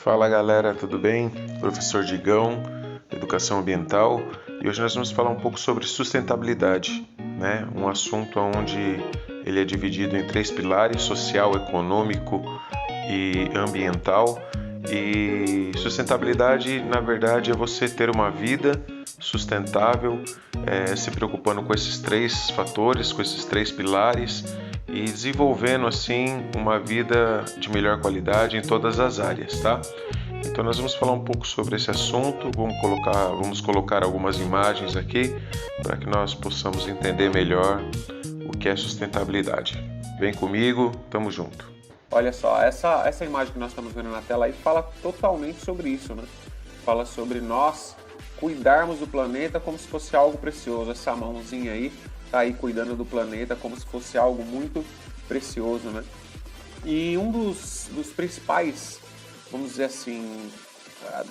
Fala galera, tudo bem? Professor Digão, Educação Ambiental, e hoje nós vamos falar um pouco sobre sustentabilidade, né? Um assunto onde ele é dividido em três pilares: social, econômico e ambiental. E sustentabilidade, na verdade, é você ter uma vida sustentável, se preocupando com esses três fatores, com esses três pilares e desenvolvendo assim uma vida de melhor qualidade em todas as áreas, tá? Então nós vamos falar um pouco sobre esse assunto, vamos colocar algumas imagens aqui para que nós possamos entender melhor o que é sustentabilidade. Vem comigo, tamo junto. Olha só, essa imagem que nós estamos vendo na tela aí fala totalmente sobre isso, né? Fala sobre nós cuidarmos do planeta como se fosse algo precioso. Essa mãozinha aí tá aí cuidando do planeta como se fosse algo muito precioso, né? E um dos principais, vamos dizer assim,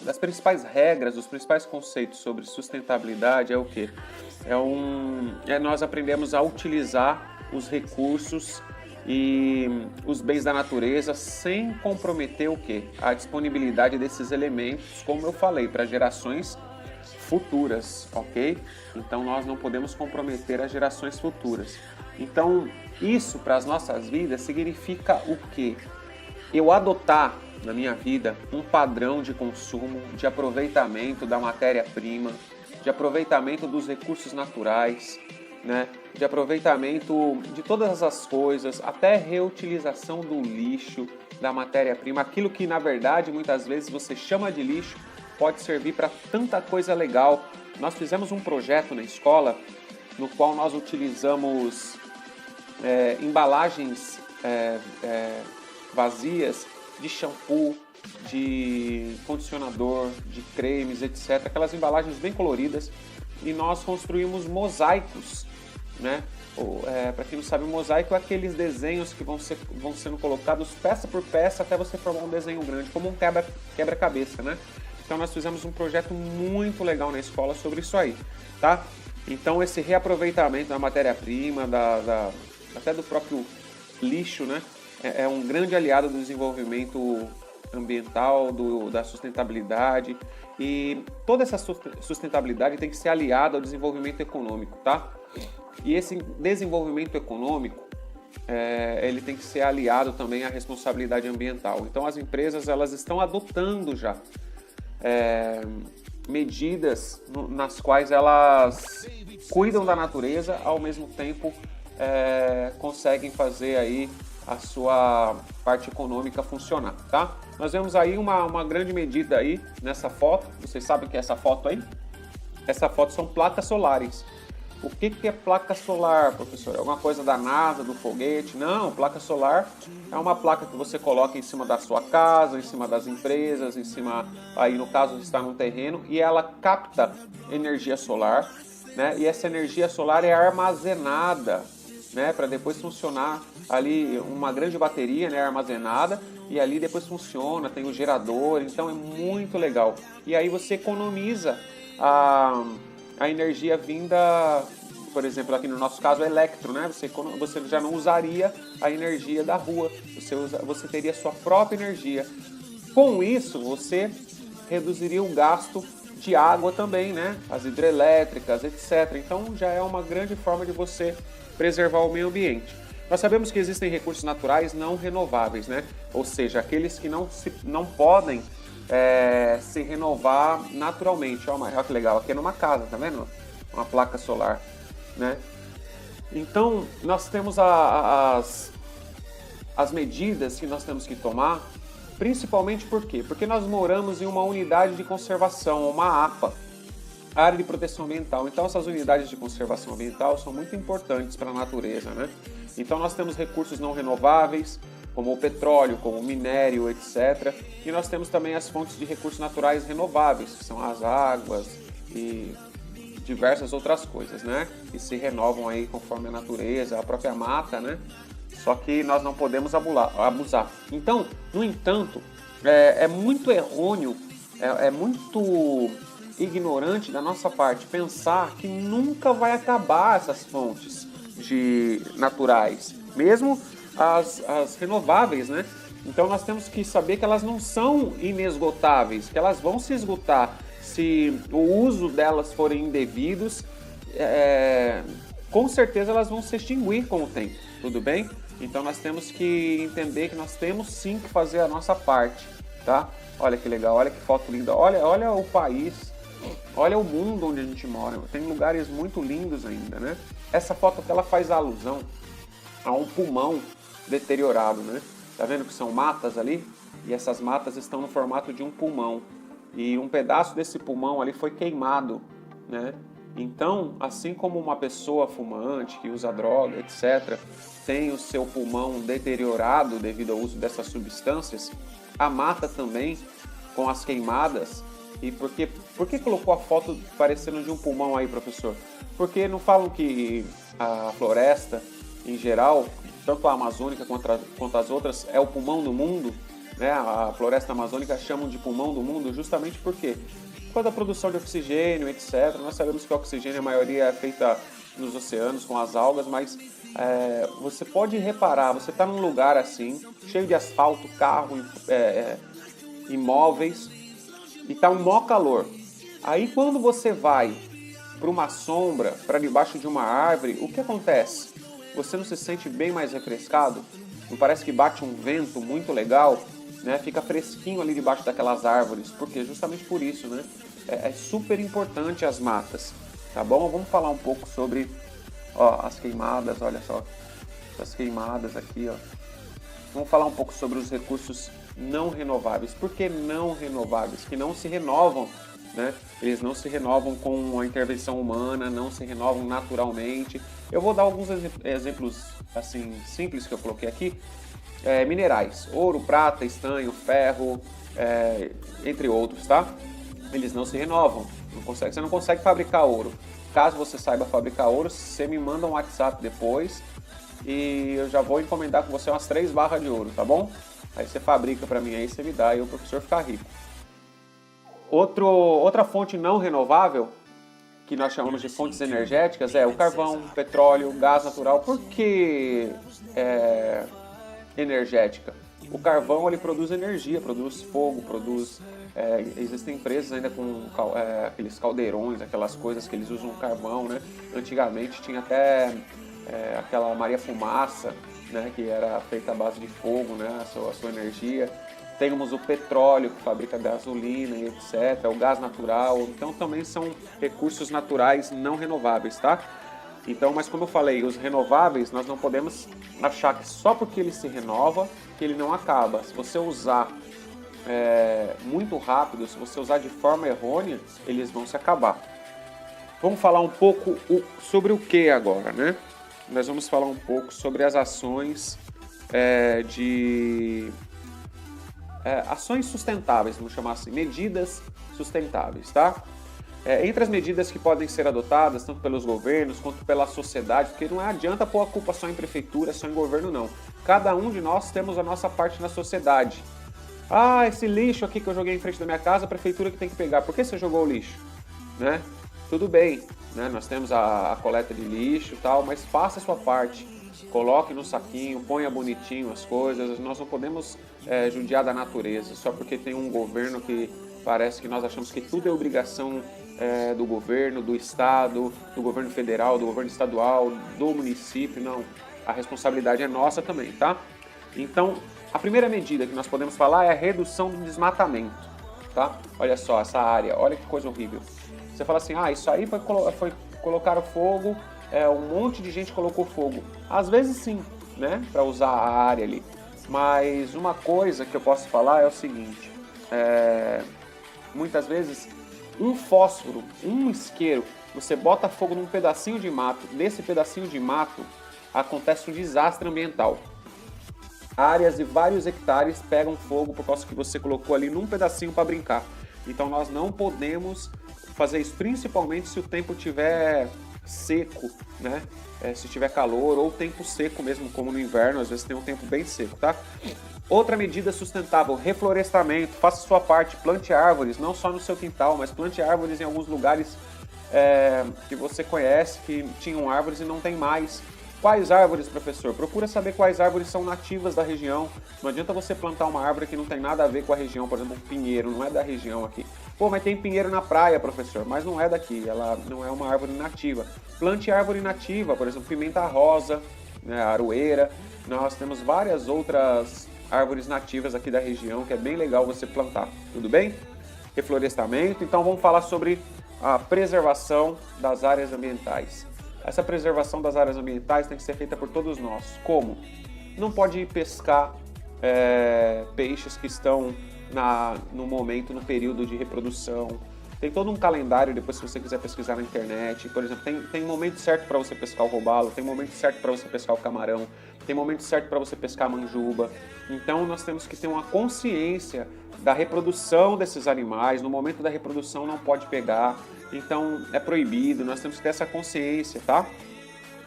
das principais regras, dos principais conceitos sobre sustentabilidade é o quê? Nós aprendemos a utilizar os recursos e os bens da natureza sem comprometer o quê? A disponibilidade desses elementos, como eu falei, para gerações futuras, ok? Então nós não podemos comprometer as gerações futuras. Então isso para as nossas vidas significa o quê? Eu adotar na minha vida um padrão de consumo, de aproveitamento da matéria-prima, de aproveitamento dos recursos naturais, né? De aproveitamento de todas as coisas, até reutilização do lixo, da matéria-prima, aquilo que na verdade muitas vezes você chama de lixo pode servir para tanta coisa legal. Nós fizemos um projeto na escola no qual nós utilizamos embalagens vazias de shampoo, de condicionador, de cremes, etc. Aquelas embalagens bem coloridas, e nós construímos mosaicos, né? Para quem não sabe, o mosaico é aqueles desenhos que vão sendo colocados peça por peça até você formar um desenho grande, como um quebra-cabeça, né? Então nós fizemos um projeto muito legal na escola sobre isso aí, tá? Então esse reaproveitamento da matéria-prima, até do próprio lixo, né? É um grande aliado do desenvolvimento ambiental, da sustentabilidade, e toda essa sustentabilidade tem que ser aliada ao desenvolvimento econômico, tá? E esse desenvolvimento econômico, ele tem que ser aliado também à responsabilidade ambiental. Então as empresas elas estão adotando já medidas nas quais elas cuidam da natureza, ao mesmo tempo conseguem fazer aí a sua parte econômica funcionar, tá? Nós vemos aí uma grande medida aí nessa foto. Vocês sabem o que é essa foto aí? Essa foto são placas solares. O que é placa solar, professor? É alguma coisa da NASA, do foguete? Não, placa solar é uma placa que você coloca em cima da sua casa, em cima das empresas, em cima, aí no caso está num terreno, e ela capta energia solar, né? E essa energia solar é armazenada, né, para depois funcionar ali uma grande bateria, né, armazenada, e ali depois funciona, tem o gerador, então é muito legal. E aí você economiza a energia vinda, por exemplo, aqui no nosso caso, elétrico, né? Você já não usaria a energia da rua, você teria sua própria energia. Com isso, você reduziria o gasto de água também, né? As hidrelétricas, etc. Então já é uma grande forma de você preservar o meio ambiente. Nós sabemos que existem recursos naturais não renováveis, né? Ou seja, aqueles que não podem se renovar naturalmente. Olha que legal, aqui é numa casa, tá vendo? Uma placa solar, né? Então, nós temos as medidas que nós temos que tomar, principalmente por quê? Porque nós moramos em uma unidade de conservação, uma APA, Área de Proteção Ambiental. Então, essas unidades de conservação ambiental são muito importantes para a natureza, né? Então, nós temos recursos não renováveis, como o petróleo, como o minério, etc. E nós temos também as fontes de recursos naturais renováveis, que são as águas e diversas outras coisas, né? Que se renovam aí conforme a natureza, a própria mata, né? Só que nós não podemos abusar. Então, no entanto, é muito errôneo, é muito ignorante da nossa parte pensar que nunca vai acabar essas fontes naturais, mesmo as renováveis, né? Então nós temos que saber que elas não são inesgotáveis, que elas vão se esgotar se o uso delas forem indevidos, com certeza elas vão se extinguir com o tempo, tudo bem? Então nós temos que entender que nós temos sim que fazer a nossa parte, tá? Olha que legal, olha que foto linda, olha o país, olha o mundo onde a gente mora, tem lugares muito lindos ainda, né? Essa foto aqui, ela faz alusão a um pulmão deteriorado, né? Tá vendo que são matas ali? E essas matas estão no formato de um pulmão. E um pedaço desse pulmão ali foi queimado, né? Então, assim como uma pessoa fumante que usa droga, etc., tem o seu pulmão deteriorado devido ao uso dessas substâncias, a mata também, com as queimadas. E por que colocou a foto parecendo de um pulmão aí, professor? Porque não falam que a floresta, em geral, tanto a amazônica quanto as outras, é o pulmão do mundo, né? A floresta amazônica chamam de pulmão do mundo justamente porque, por causa da produção de oxigênio, etc. Nós sabemos que o oxigênio, a maioria, é feita nos oceanos, com as algas, mas você pode reparar, você está num lugar assim, cheio de asfalto, carro, imóveis, e está um maior calor. Aí quando você vai para uma sombra, para debaixo de uma árvore, o que acontece? Você não se sente bem mais refrescado? Não parece que bate um vento muito legal? Né? Fica fresquinho ali debaixo daquelas árvores. Por quê? Justamente por isso, né? É super importante as matas, tá bom? Vamos falar um pouco sobre as queimadas, olha só. Essas queimadas aqui, ó. Vamos falar um pouco sobre os recursos não renováveis. Por que não renováveis? Que não se renovam, né? Eles não se renovam com a intervenção humana, não se renovam naturalmente. Eu vou dar alguns exemplos assim simples que eu coloquei aqui. Minerais, ouro, prata, estanho, ferro, entre outros, tá? Eles não se renovam, você não consegue fabricar ouro. Caso você saiba fabricar ouro, você me manda um WhatsApp depois e eu já vou encomendar com você umas 3 barras de ouro, tá bom? Aí você fabrica para mim aí, você me dá e o professor fica rico. Outra fonte não renovável, que nós chamamos de fontes energéticas, é o carvão, petróleo, gás natural. Por que energética? O carvão, ele produz energia, produz fogo, existem empresas ainda com aqueles caldeirões, aquelas coisas que eles usam carvão, né? Antigamente tinha até aquela Maria Fumaça, né? Que era feita à base de fogo, né? A sua energia. Temos o petróleo, que fabrica gasolina e etc. O gás natural. Então também são recursos naturais não renováveis, tá? Então, mas como eu falei, os renováveis, nós não podemos achar que só porque ele se renova, que ele não acaba. Se você usar muito rápido, se você usar de forma errônea, eles vão se acabar. Vamos falar um pouco sobre o que agora, né? Nós vamos falar um pouco sobre as ações ações sustentáveis, vamos chamar assim, medidas sustentáveis, tá? Entre as medidas que podem ser adotadas, tanto pelos governos quanto pela sociedade, porque não adianta pôr a culpa só em prefeitura, só em governo, não. Cada um de nós temos a nossa parte na sociedade. Ah, esse lixo aqui que eu joguei em frente da minha casa, a prefeitura que tem que pegar. Por que você jogou o lixo? Né? Tudo bem, né? Nós temos a coleta de lixo e tal, mas faça a sua parte. Coloque no saquinho, ponha bonitinho as coisas. Nós não podemos judiar da natureza só porque tem um governo que parece que nós achamos que tudo é obrigação do governo, do estado, do governo federal, do governo estadual, do município. Não, a responsabilidade é nossa também, tá? Então, a primeira medida que nós podemos falar é a redução do desmatamento, tá? Olha só essa área, olha que coisa horrível. Você fala assim, isso aí foi colocar fogo, um monte de gente colocou fogo. Às vezes sim, né, para usar a área ali. Mas uma coisa que eu posso falar é o seguinte, muitas vezes um fósforo, um isqueiro, você bota fogo num pedacinho de mato, nesse pedacinho de mato acontece um desastre ambiental. Áreas de vários hectares pegam fogo por causa que você colocou ali num pedacinho para brincar. Então nós não podemos fazer isso, principalmente se o tempo estiver seco, né? Se tiver calor ou tempo seco mesmo, como no inverno, às vezes tem um tempo bem seco, tá? Outra medida sustentável, reflorestamento. Faça sua parte, plante árvores, não só no seu quintal, mas plante árvores em alguns lugares que você conhece, que tinham árvores e não tem mais. Quais árvores, professor? Procura saber quais árvores são nativas da região. Não adianta você plantar uma árvore que não tem nada a ver com a região, por exemplo, um pinheiro, não é da região aqui. Pô, mas tem pinheiro na praia, professor, mas não é daqui, ela não é uma árvore nativa. Plante árvore nativa, por exemplo, pimenta rosa, né, aroeira. Nós temos várias outras árvores nativas aqui da região que é bem legal você plantar, tudo bem? Reflorestamento, então vamos falar sobre a preservação das áreas ambientais. Essa preservação das áreas ambientais tem que ser feita por todos nós. Como? Não pode pescar peixes que estão no momento, no período de reprodução. Tem todo um calendário, depois se você quiser pesquisar na internet. Por exemplo, tem momento certo para você pescar o robalo, tem momento certo para você pescar o camarão, tem momento certo para você pescar a manjuba. Então nós temos que ter uma consciência da reprodução desses animais. No momento da reprodução não pode pegar, então é proibido. Nós temos que ter essa consciência, tá?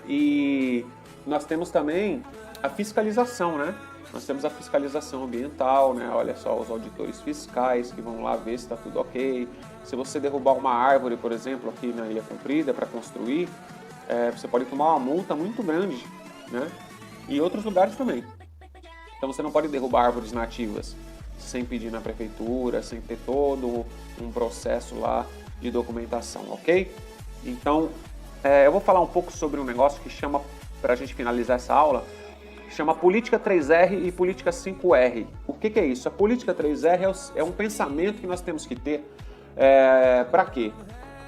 E nós temos também a fiscalização, né? Nós temos a fiscalização ambiental, né? Olha só, os auditores fiscais que vão lá ver se está tudo ok. Se você derrubar uma árvore, por exemplo, aqui na Ilha Comprida para construir, você pode tomar uma multa muito grande, né? E outros lugares também. Então você não pode derrubar árvores nativas sem pedir na prefeitura, sem ter todo um processo lá de documentação, ok? Então, eu vou falar um pouco sobre um negócio que chama, para a gente finalizar essa aula, chama Política 3R e Política 5R. O que é isso? A Política 3R é um pensamento que nós temos que ter. Para quê?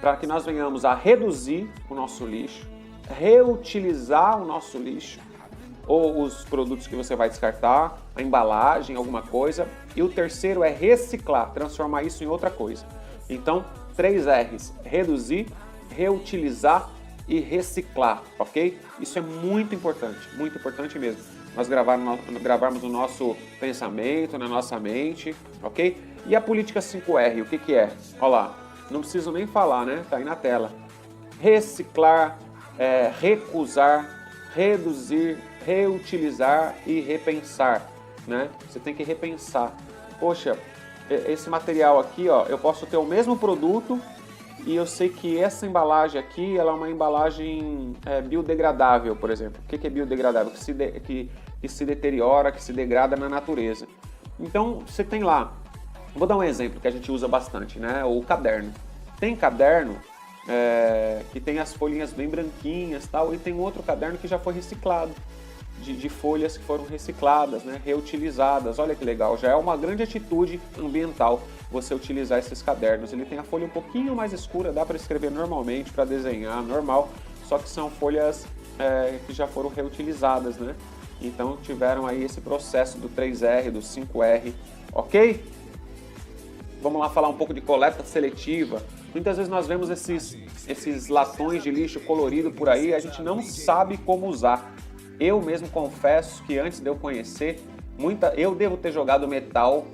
Para que nós venhamos a reduzir o nosso lixo, reutilizar o nosso lixo, ou os produtos que você vai descartar, a embalagem, alguma coisa. E o terceiro é reciclar, transformar isso em outra coisa. Então, 3 R's, reduzir, reutilizar e reciclar, ok? Isso é muito importante mesmo. Nós gravarmos o nosso pensamento na nossa mente, ok? E a política 5R, o que é? Olha lá, não preciso nem falar, né? Tá aí na tela. Reciclar, recusar, reduzir, reutilizar e repensar, né? Você tem que repensar. Poxa, esse material aqui, ó, eu posso ter o mesmo produto e eu sei que essa embalagem aqui, ela é uma embalagem biodegradável, por exemplo. O que é biodegradável? Que se deteriora, que se degrada na natureza. Então, você tem lá, vou dar um exemplo que a gente usa bastante, né? O caderno. Tem caderno que tem as folhinhas bem branquinhas e tal, e tem outro caderno que já foi reciclado, de folhas que foram recicladas, né? Reutilizadas. Olha que legal, já é uma grande atitude ambiental você utilizar esses cadernos. Ele tem a folha um pouquinho mais escura, dá para escrever normalmente, para desenhar normal, só que são folhas que já foram reutilizadas, né? Então tiveram aí esse processo do 3R, do 5R, ok? Vamos lá falar um pouco de coleta seletiva. Muitas vezes nós vemos esses latões de lixo colorido por aí, a gente não sabe como usar. Eu mesmo confesso que antes de eu conhecer, eu devo ter jogado metal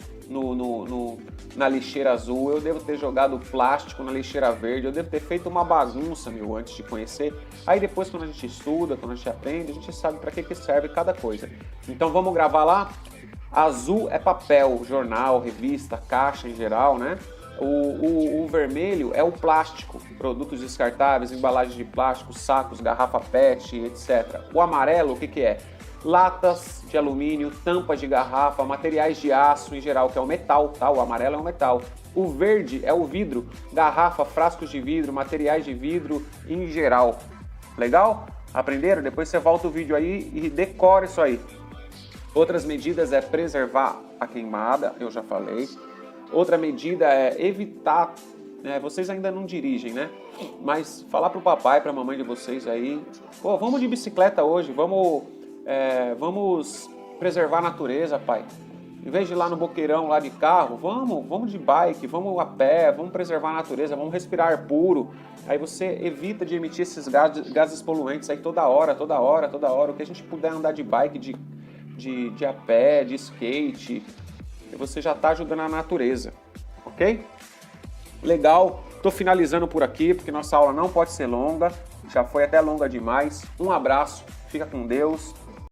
na lixeira azul, eu devo ter jogado plástico na lixeira verde, eu devo ter feito uma bagunça, antes de conhecer. Aí depois, quando a gente estuda, quando a gente aprende, a gente sabe para que serve cada coisa. Então vamos gravar lá? Azul é papel, jornal, revista, caixa em geral, né? O vermelho é o plástico, produtos descartáveis, embalagens de plástico, sacos, garrafa PET, etc. O amarelo, o que é? Latas de alumínio, tampas de garrafa, materiais de aço em geral, que é o metal, tá? O amarelo é o metal. O verde é o vidro, garrafa, frascos de vidro, materiais de vidro em geral. Legal? Aprenderam? Depois você volta o vídeo aí e decora isso aí. Outras medidas é preservar a queimada, eu já falei. Outra medida é evitar, vocês ainda não dirigem, né? Mas falar pro papai, pra mamãe de vocês aí, pô, vamos de bicicleta hoje, vamos preservar a natureza, pai. Em vez de ir lá no boqueirão, lá de carro, vamos de bike, vamos a pé, vamos preservar a natureza, vamos respirar ar puro. Aí você evita de emitir esses gases poluentes aí toda hora. O que a gente puder andar de bike, de a pé, de skate, você já está ajudando a natureza, ok? Legal, estou finalizando por aqui, porque nossa aula não pode ser longa, já foi até longa demais. Um abraço, fica com Deus